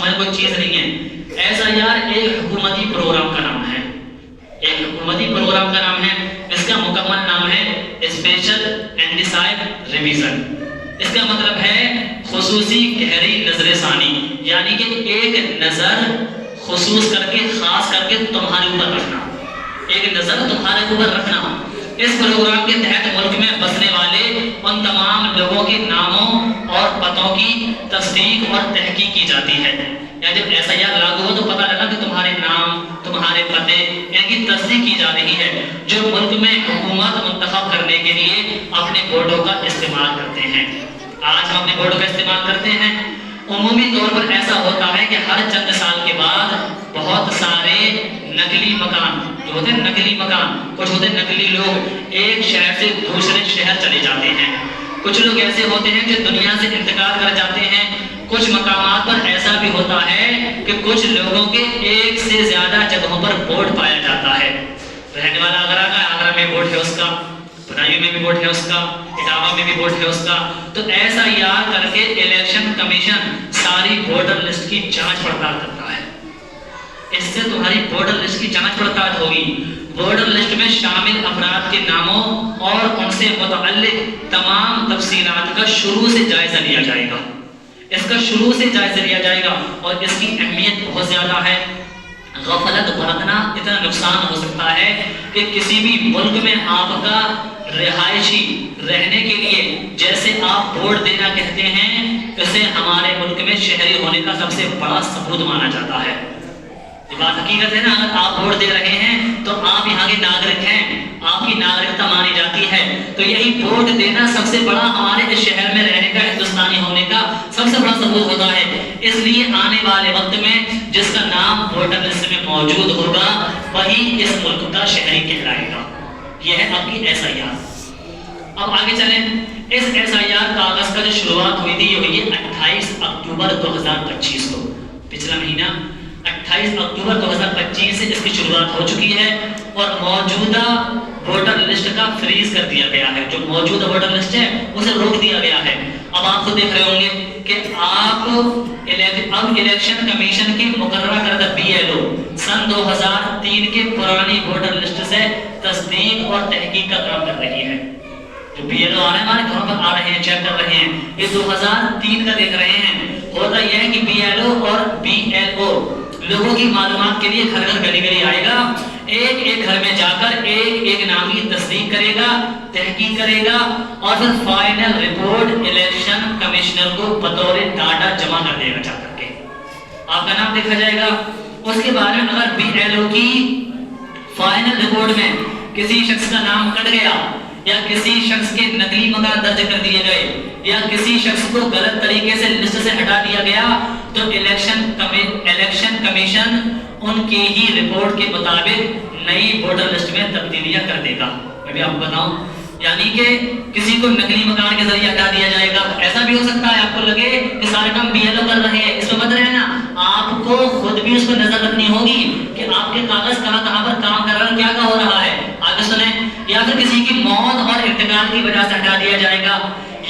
سمجھ کوئی چیز نہیں ہے. ایسا یار ایک حکومتی پروگرام کا نام ہے, ایک حکومتی پروگرام کا نام ہے. اس کا مکمل نام ہے اسپیشل اینڈیسائڈ ریویژن. اس کا مطلب ہے خصوصی گہری نظر ثانی, یعنی کہ ایک نظر خصوص کر کے خاص کر کے تمہارے اوپر رکھنا, ایک نظر تمہارے اوپر رکھنا. اس پروگرام کے تحت ملک میں بسنے والے ان تمام لوگوں کے ناموں اور پتوں کی تصدیق اور تحقیق کی جاتی ہے. یا جب ایسا یاد لاگو ہو تو پتہ لگا کہ تمہارے نام, تمہارے پتے, ان کی تصدیق کی جا رہی ہے جو ملک میں حکومت منتخب کرنے کے لیے اپنے بورڈوں کا استعمال کرتے ہیں. آج ہم اپنے بورڈوں کا استعمال کرتے ہیں. عمومی طور پر ایسا ہوتا ہے کہ ہر چند سال کے بعد بہت سارے نقلی مکان جو ہوتے ہیں, نقلی مکان, کچھ ہوتے ہیں نقلی لوگ ایک شہر سے دوسرے شہر چلے جاتے ہیں. کچھ لوگ ایسے ہوتے ہیں جو دنیا سے انتقال کر جاتے ہیں. کچھ مقامات پر ایسا بھی ہوتا ہے کہ کچھ لوگوں کے ایک سے زیادہ جگہوں پر بورڈ پایا جاتا ہے. رہنے والا آگرہ کا, آگرہ میں بورڈ ہے اس کا, بنائی میں بھی بورڈ ہے اس کا, اٹاوا میں بھی بورڈ ہے اس کا. تو ایسا یاد کر کے الیکشن کمیشن ساری ووٹر لسٹ کی جانچ پڑتال کرتا ہے. اس سے تمہاری ووٹر لسٹ کی جانچ پڑتال ہوگی. ووٹر لسٹ میں شامل افراد کے ناموں اور ان سے متعلق تمام تفصیلات کا شروع سے جائزہ لیا جائے گا. اس کا شروع سے جائزہ لیا جائے گا اور اس کی اہمیت بہت زیادہ ہے. غفلت برتنا اتنا نقصان ہو سکتا ہے کہ کسی بھی ملک میں آپ کا رہائشی رہنے کے لیے جیسے آپ ووٹ دینا کہتے ہیں, اسے ہمارے ملک میں شہری ہونے کا سب سے بڑا ثبوت مانا جاتا ہے. یہ بات حقیقت ہے نا. اگر آپ ووٹ دے رہے ہیں تو آپ یہاں کے ناگرک ہیں, آپ کی ناگرکتا مانی جاتی ہے. تو یہی ووٹ دینا سب سے بڑا ہمارے اس شہر میں رہنے کا, ہندوستانی ہونے کا سب سے بڑا ثبوت ہوتا ہے. اس لیے آنے والے وقت میں جس کا نام ووٹر لسٹ میں موجود ہوگا وہی اس ملک کا شہری کہلائے گا. یہ ہے آپ کی ایس آئی آر. اب آگے چلیں. اس ایس آئی آر کاغذ کا جو شروعات ہوئی تھی یہ ہوئی ہے 28 اکتوبر 2025 کو. پچھلا مہینہ 28 اکتوبر 2025 سے اس کی شروعات ہو چکی ہے اور موجودہ ووٹر لسٹ کا فریز کر دیا گیا ہے. جو موجودہ ووٹر لسٹ ہے اسے روک دیا گیا ہے. اب آپ خود دیکھ رہے ہوں گے کہ آپ اب الیکشن کمیشن کی مقررہ کردہ بی ایل او سن 2003 کے پرانی ووٹر لسٹ سے تصدیق اور تحقیق کا کام کر رہی ہے. جو بی ایل او آ رہے ہیں ہمارے گھروں پر آ رہے ہیں, چیک کر رہے ہیں, یہ 2003 کا دیکھ رہے ہیں. ہوتا یہ ہے کہ بی ایل او اور بی ایل او لوگوں کی معلومات کے لیے گھر گھر گلی گلی آئے گا, ایک ایک گھر میں جا کر ایک ایک نام کی تصدیق کرے گا, تحقیق کرے گا اور پھر فائنل رپورٹ الیکشن کمشنر کو بطور ڈاٹا جمع کر دے گا. جا کر کے آپ کا نام دیکھا جائے گا. اس کے بعد میں اگر بی ایل او کی فائنل رپورٹ میں کسی شخص کا نام کٹ گیا یا کسی شخص کے نقلی مکان درج کر دیے گئے یا کسی شخص کو غلط طریقے سے لسٹ سے ہٹا دیا گیا تو الیکشن کمیشن ان کی ہی رپورٹ کے مطابق نئی ووٹر لسٹ میں تبدیلیاں کر دے گا. میں بھی آپ کو بتاؤں, یعنی کہ کسی کو نقلی مکان کے ذریعے ہٹا دیا جائے گا. ایسا بھی ہو سکتا ہے آپ کو لگے کہ سارے کام بی ایل او کر رہے ہیں, اس میں مت رہنا, آپ کو خود بھی اس پر نظر رکھنی ہوگی کہ آپ کے کاغذ کہاں کہاں پر کام کر رہا ہے, کیا ہو رہا ہے. آگے سنیں. یا پھر کسی کی موت اور انتقال کی وجہ سے ہٹا دیا جائے گا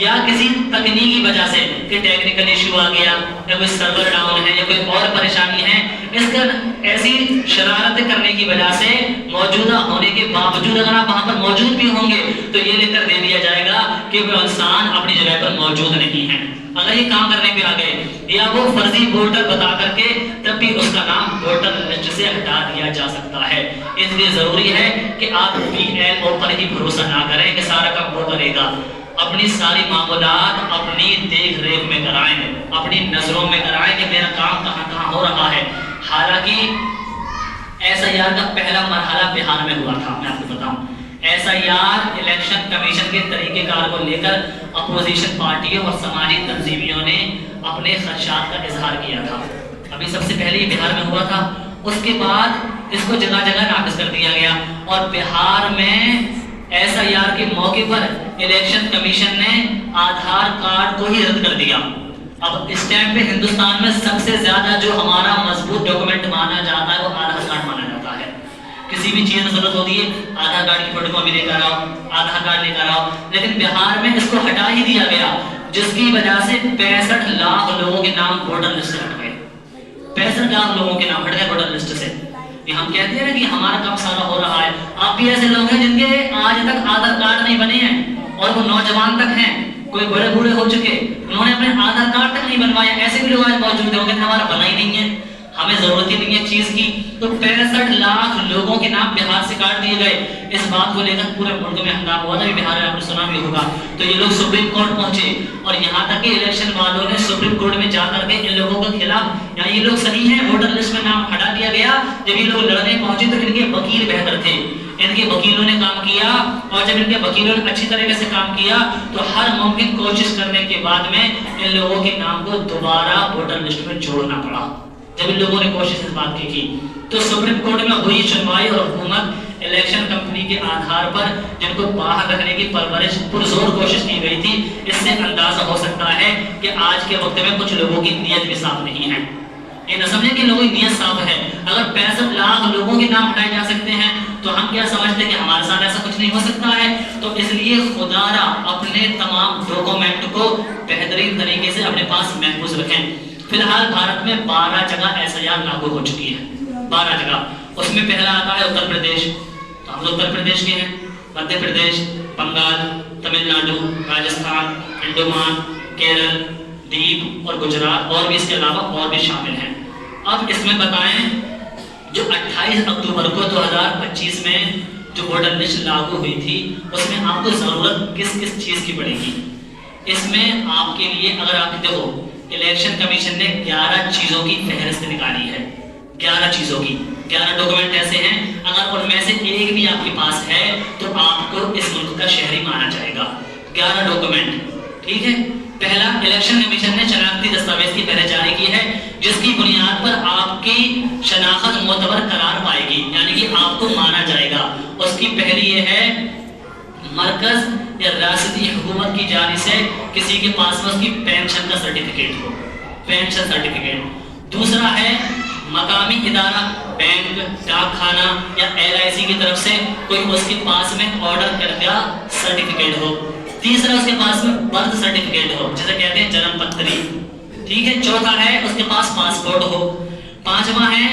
یا کسی تکنیکی وجہ سے کہ ٹیکنیکل ایشو آ گیا یا کوئی سرور ڈاؤن ہے یا کوئی اور پریشانی ہے, اس کا ایسی شرارتیں کرنے کی وجہ سے موجودہ ہونے کے باوجود اگر آپ وہاں پر موجود بھی ہوں گے تو یہ لکھ کر دے دیا جائے گا کہ وہ انسان اپنی جگہ پر موجود نہیں ہے. اگر یہ کام کرنے پہ آ گئے یا وہ فرضی ووٹر بتا کر کے تب بھی اس کا نام ووٹر لسٹ سے ہٹا دیا جا سکتا ہے. اس لیے ضروری ہے کہ آپ بی ایل او پر ہی بھروسہ نہ کریں کہ سارا کام وہ کرے گا. اپنی ساری معاملات اپنی دیکھ ریکھ میں کرائیں, اپنی نظروں میں کرائیں کہ میرا کام کہاں کہاں ہو رہا ہے. حالانکہ ایس آئی آر کا پہلا مرحلہ بہار میں ہوا تھا. میں آپ کو بتاؤں, S I R election commission کے طریقہ کار کو لے کر اپوزیشن پارٹیوں اور سماجی تنظیموں نے اپنے خدشات کا اظہار کیا تھا. ابھی سب سے پہلے بہار میں ہوا تھا, اس کے بعد اس کو جگہ جگہ نافذ کر دیا گیا اور بہار میں ایس آئی آر کے موقع پر الیکشن کمیشن نے آدھار کارڈ کو ہی رد کر دیا. اب اس ٹائم پہ ہندوستان میں سب سے زیادہ جو ہمارا مضبوط ڈاکومنٹ مانا جاتا ہے وہ آدھار کارڈ مانا جاتا ہے. کسی بھی چیز کی ضرورت ہوتی ہے آدھار کارڈ کی فوٹو کاپی لے کر آؤ, آدھار کارڈ لے کر آؤ. لیکن بہار میں اس کو ہٹا ہی دیا گیا جس کی وجہ سے 65 لاکھ لوگوں کے نام ووٹر لسٹ سے ہٹ گئے. 65 लाख लोगों के नाम हट गए वोटर लिस्ट से। ये हम कहते हैं ना कि हमारा काम सारा हो रहा है, आप भी ऐसे लोग हैं जिनके आज तक आधार कार्ड नहीं बने हैं, और वो नौजवान तक हैं, कोई बड़े बूढ़े हो चुके, उन्होंने अपने आधार कार्ड तक नहीं बनवाया, ऐसे भी लोग आज मौजूद होंगे, हमारा बना ही नहीं है, हमें जरूरत ही नहीं है चीज की। तो 65 लाख लोगों के नाम बिहार से काट दिए गए। इस बात को लेकर पूरे मुल्क में हंगामा हुआ था, बिहार में आपने सुना भी होगा। तो ये लोग सुप्रीम कोर्ट पहुंचे, और यहाँ तक कि इलेक्शन वालों ने सुप्रीम कोर्ट में जाकर के इन लोगों के खिलाफ, या ये लोग सही हैं, वोटर लिस्ट में नाम हटा दिया गया। जब ये लोग लड़ने पहुंचे तो इनके वकील बेहतर थे, इनके वकीलों ने काम किया, और जब इनके वकीलों ने अच्छी तरीके से काम किया तो हर मुमकिन कोशिश करने के बाद में इन लोगों के नाम को दोबारा वोटर लिस्ट में जोड़ना पड़ा। जब इन लोगों ने कोशिश इस बात की तो सुप्रीम कोर्ट में हुई सुनवाई, और हुकूमत इलेक्शन कंपनी के आधार पर जिनको बाहर रखने की परवरिश पुरजोर कोशिश की गई थी, इससे अंदाजा हो सकता है कि आज के वक्त में कुछ लोगों की नीयत भी साफ नहीं है। ये न समझे कि लोगों की नीयत साफ है। अगर 65 लाख लोगों के नाम हटाए जा सकते हैं तो हम क्या समझते हैं कि हमारे साथ ऐसा कुछ नहीं हो सकता है। तो इसलिए खुदारा अपने तमाम डॉक्यूमेंट को बेहतरीन तरीके से अपने पास महफूज रखें। फिलहाल भारत में 12 जगह SIR लागू हो चुकी है, 12 जगह। उसमें पहला आता है उत्तर प्रदेश, तो हम उत्तर प्रदेश के हैं, मध्य प्रदेश, बंगाल, तमिलनाडु, राजस्थान, अंडमान, केरल, दीव और गुजरात, और भी इसके अलावा और भी शामिल हैं। अब इसमें बताएं, जो 28 अक्टूबर को 2025 में जो वोटर लिस्ट लागू हुई थी, उसमें आपको जरूरत किस किस चीज की पड़ेगी। इसमें आपके लिए, अगर आप देखो, इलेक्शन कमीशन ने 11 चीजों की फहरिस्त निकाली है, 11 चीजों की, 11 डॉक्यूमेंट ऐसे हैं, अगर उनमें से एक भी आपके पास है तो आपको इस मुल्क का शहरी माना जाएगा। 11 डॉक्यूमेंट, ठीक है। पहला, इलेक्शन कमीशन ने शनाख्ती दस्तावेज की पहले जारी की है, जिसकी बुनियाद पर आपकी शनाख्त मोतबर करार पाएगी, यानी कि आपको माना जाएगा। उसकी पहली ये है, मरकज या रियासती हुकूमत की जानिब से किसी के पास में उसकी पेंशन का सर्टिफिकेट हो, पेंशन सर्टिफिकेट। दूसरा है, मकामी इदारा, बैंक, डाकखाना या LIC की तरफ से कोई उसके पास में ऑर्डर करके सर्टिफिकेट हो। तीसरा, उसके पास में बर्थ सर्टिफिकेट हो, जिसे कहते हैं जन्म पत्री, ठीक है। चौथा है, उसके पास पासपोर्ट हो। पांचवा है,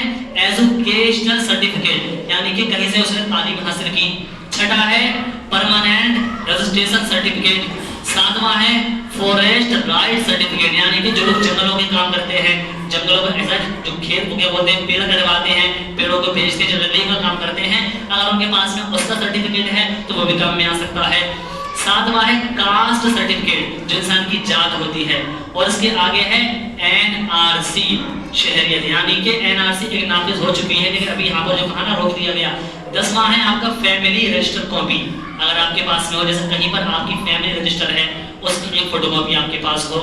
एजुकेशनल सर्टिफिकेट, यानी कि कहीं से उसने तालीम हासिल की। छठा है, परमानेंट रजिस्ट्रेशन सर्टिफिकेट। सातवां है, फॉरेस्ट राइट सर्टिफिकेट, यानी कि जो लोग जंगलों के काम करते हैं, जंगलों में ऐसा जो खेत को क्या बोलते हैं, पेड़ कटवाते हैं, पेड़ों को बेचते, जो लकड़ी का काम करते हैं, अगर उनके पास में उसका सर्टिफिकेट है तो वो भी काम में आ सकता है। सातवां है, कास्ट सर्टिफिकेट, जो इंसान की जात होती है। और इसके आगे है NRC शहरियत, यानी कि NRC एक नाफिज हो चुकी है, लेकिन अभी यहाँ पर जो कहा ना, रोक दिया गया। 10वां है आपका फैमिली रजिस्टर कॉपी, अगर आपके पास में हो, जैसे कहीं पर आपकी फैमिली रजिस्टर है, उसकी एक फोटोकॉपी आपके पास हो।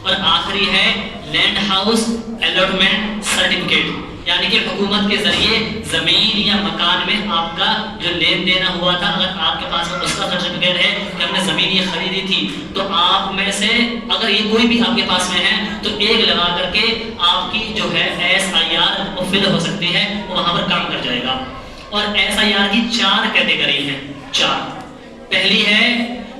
और आखिरी है, लैंड हाउस अलॉटमेंट सर्टिफिकेट, यानी कि हुकूमत के जरिए जमीन या मकान में आपका जो लेन देन हुआ था, अगर आपके पास में उसका सर्टिफिकेट है कि हमने जमीन ये खरीदी थी, तो आप में से अगर ये कोई भी आपके पास में है तो एक लगा करके आपकी जो है SIR वो फिल हो सकती है, वो वहां पर काम कर जाएगा। और SIR की 4 कैटेगरी है, 4। पहली है,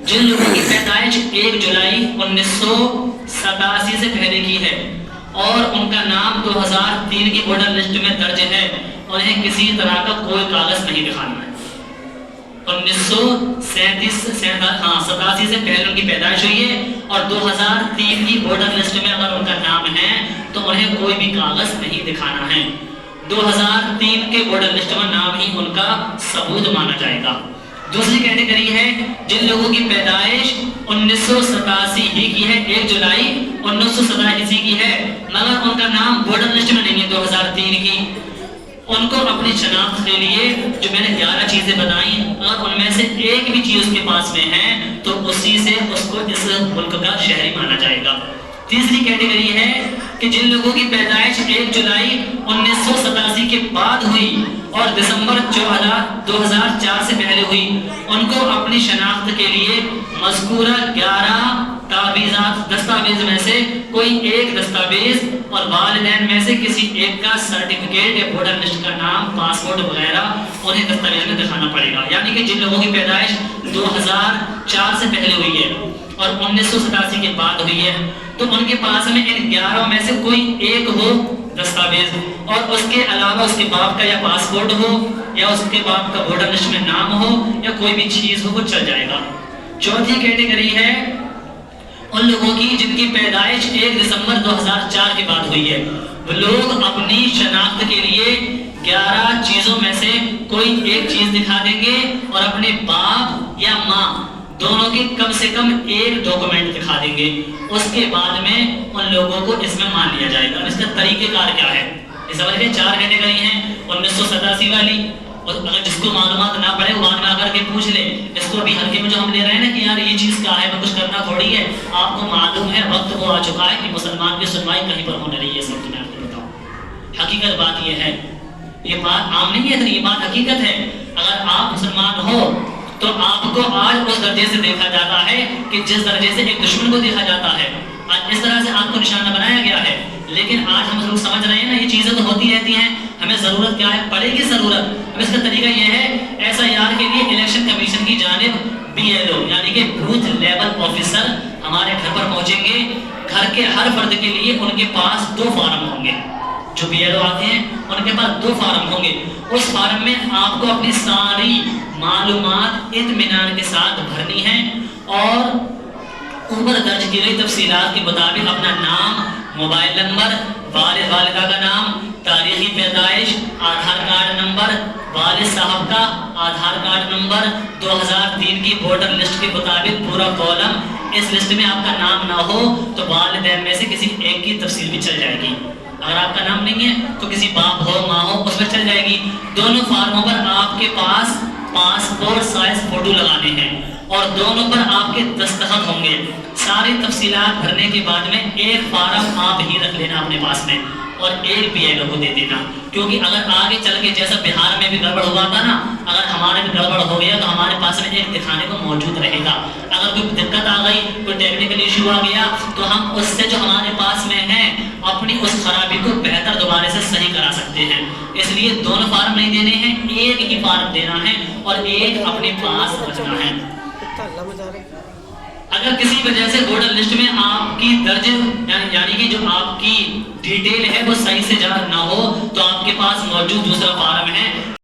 जिन लोगों की पैदाइश 1 जुलाई 1987 से पहले की है और उनका नाम 2003 की वोटर लिस्ट में दर्ज है, उन्हें किसी तरह का कोई कागज नहीं दिखाना है। 1987 से पहले उनकी पैदाइश हुई है और 2003 की वोटर लिस्ट में अगर उनका नाम है तो उन्हें कोई भी कागज नहीं दिखाना है। 2003 के वोटर लिस्ट में नाम ही उनका सबूत माना जाएगा। दूसरी कैटेगरी है, जिन लोगों की पैदाइश 1987 ही की है, 1 जुलाई 1987 की है, मगर उनका नाम वोटर लिस्ट में नहीं है 2003 की, उनको अपनी शनाख्त के लिए जो मैंने 11 चीजें बताई, अगर उनमें से एक भी चीज उसके पास में है तो उसी से उसको इस मुल्क का शहरी माना जाएगा। तीसरी कैटेगरी है कि जिन लोगों की पैदाइश 1 जुलाई 1987 के बाद हुई और दिसंबर 2004 से पहले हुई, उनको अपनी शनाख्त के लिए मज़कूरा 11 दस्तावेज में से कोई एक दस्तावेज और वालिदैन में से किसी एक का सर्टिफिकेट या वोटर लिस्ट का नाम, पासपोर्ट वगैरह उन्हें दस्तावेज में दिखाना पड़ेगा। यानी कि जिन लोगों की पैदाइश 2004 से पहले हुई है और 1987 के बाद हुई है, तो उनके पास में इन 11 में से कोई एक हो दस्तावेज दस्तावेज, और उसके अलावा उसके बाप का या पासपोर्ट हो या उसके बाप का वोटर लिस्ट में नाम हो या कोई भी चीज हो, वो चल जाएगा। चौथी कैटेगरी है उन लोगों की जिनकी पैदाइश 1 दिसंबर 2004 के बाद हुई है। वो लोग अपनी शनाख्त के लिए 11 चीजों में से कोई एक चीज दिखा देंगे और अपने बाप या माँ दोनों के कम से कम एक डॉक्यूमेंट दिखा देंगे। उसके बाद में उन लोगों को इसमें मान लिया जाएगा। इसका तरीकेकार क्या है, इस समझ के 4 कैटेगरी हैं। 1987 वाली, और अगर जिसको मालूमात ना पड़े वो बाद में आकर के पूछ ले। इसको भी हल्के में जो हम ले रहे हैं ना कि यार ये चीज़ क्या है, मैं कुछ करना थोड़ी है, आपको मालूम है वक्त वो आ चुका है कि मुसलमान की सुनवाई कहीं पर होने रही है। सब मैं आपको बताऊँ, हकीकत बात ये है, ये बात आम नहीं है, ये बात हकीकत है। अगर आप मुसलमान हो तो आपको आज उस दर्जे से देखा जाता है कि जिस दर्जे से एक दुश्मन को देखा जाता है। आज इस तरह से आपको निशाना बनाया गया है। लेकिन आज हम लोग समझ रहे हैं ना, ये चीज़ें तो होती रहती हैं, हमें ज़रूरत क्या है, पड़ेगी ज़रूरत। अब इसका तरीका ये है, SIR के लिए इलेक्शन कमीशन की जानिब BLO यानी कि बूथ लेवल ऑफिसर हमारे घर पर पहुंचेंगे। घर के हर फर्द के लिए उनके पास 2 फार्म होंगे। जो BLO आते हैं उनके पास 2 फार्म होंगे। उस फार्म में आपको अपनी सारी मालूमात इत्मीनान के साथ भरनी है और ऊपर दर्ज की गई तफसीलात के मुताबिक अपना नाम, मोबाइल नंबर, वालिद वालिदा का नाम, तारीखी पैदाइश, आधार कार्ड नंबर, वालिद साहब का आधार कार्ड नंबर, 2003 की वोटर लिस्ट के मुताबिक पूरा कॉलम। इस लिस्ट में आपका नाम ना हो तो वालिदैन में से किसी एक की तफसील भी चल जाएगी। अगर आपका नाम नहीं है तो किसी बाप हो माँ हो उस पर चल जाएगी। दोनों फार्मों पर आपके पास पासपोर्ट साइज फोटो लगाने हैं और दोनों पर आपके दस्तखत होंगे। सारी तफसीलात भरने के बाद में एक फार्म आप ही रख लेना अपने पास में और एक BLO को दे देना, क्योंकि अगर आगे चल के जैसा बिहार में भी गड़बड़ हुआ था ना, अगर हमारे भी गड़बड़ हो गया तो हमारे पास में एक दिखाने को मौजूद रहेगा। अगर कोई दिक्कत आ गई, कोई टेक्निकल इशू आ गया तो हम उससे जो हमारे पास में है अपनी उस खराबी को बेहतर दोबारा से सही करा सकते हैं। इसलिए दोनों फार्म नहीं देने हैं, एक ही फार्म देना है और एक अपने पास रखना है। अगर किसी वजह से वोटर लिस्ट में आपकी दर्ज यानी कि जो आपकी डिटेल है वो सही से ना हो तो आपके पास मौजूद दूसरा फार्म है